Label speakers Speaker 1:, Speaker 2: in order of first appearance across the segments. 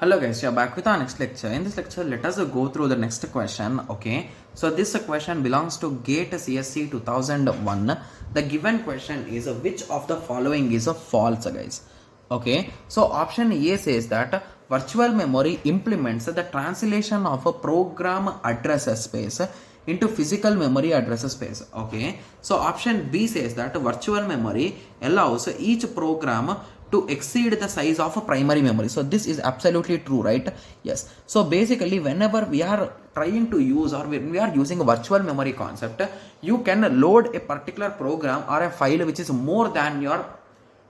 Speaker 1: Hello guys, you're back with our next lecture. In this lecture, let us go through the next question. Okay, so this question belongs to GATE CSC 2001. The given question is which of the following is a false, guys. Okay, so option A says that virtual memory implements the translation of a program address space into physical memory address space. Okay, so option B says that virtual memory allows each program to exceed the size of a primary memory. So this is absolutely true, right? Yes. So basically, whenever we are trying to use or when we are using a virtual memory concept, you can load a particular program or a file which is more than your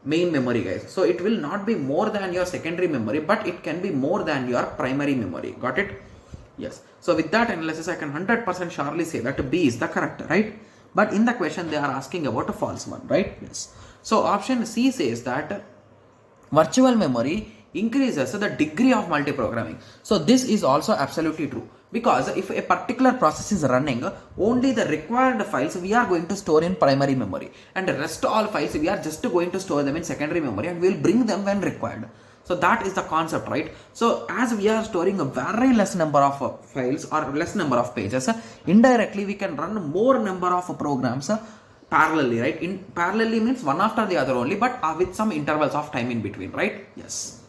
Speaker 1: main memory, guys. So it will not be more than your secondary memory, but it can be more than your primary memory. Got it? Yes. So with that analysis, I can 100% surely say that B is the correct, right? But in the question, they are asking about a false one, right? Yes. So option C says that virtual memory increases the degree of multiprogramming. So this is also absolutely true, because if a particular process is running, only the required files we are going to store in primary memory, and the rest all files we are just going to store them in secondary memory, and we will bring them when required. So that is the concept, right? So as we are storing a very less number of files or less number of pages, indirectly we can run more number of programs parallelly, right? In parallelly means one after the other only, but with some intervals of time in between, right? Yes.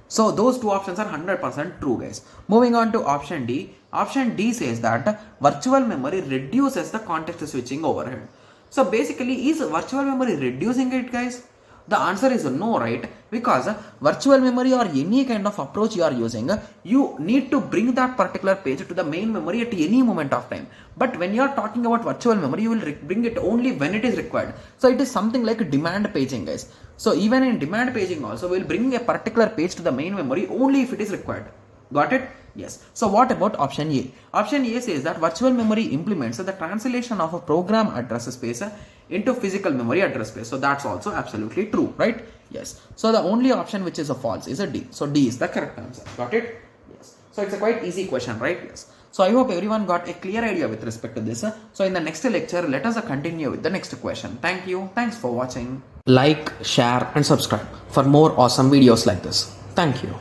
Speaker 1: So those two options are 100% true, guys. Moving on to option D. Option D says that virtual memory reduces the context switching overhead. So basically, is virtual memory reducing it, guys? The answer is no, right? Because virtual memory or any kind of approach you are using, you need to bring that particular page to the main memory at any moment of time. But when you are talking about virtual memory, you will bring it only when it is required. So it is something like demand paging, guys. So even in demand paging also, we will bring a particular page to the main memory only if it is required. Got it? Yes. So what about option A? Option A says that virtual memory implements the translation of a program address space into physical memory address space. So that's also absolutely true, right? Yes. So the only option which is a false is a D. So D is the correct answer. Got it? Yes. So it's a quite easy question, right? Yes. So I hope everyone got a clear idea with respect to this. So in the next lecture, let us continue with the next question. Thank you. Thanks for watching. Like, share and subscribe for more awesome videos like this. Thank you.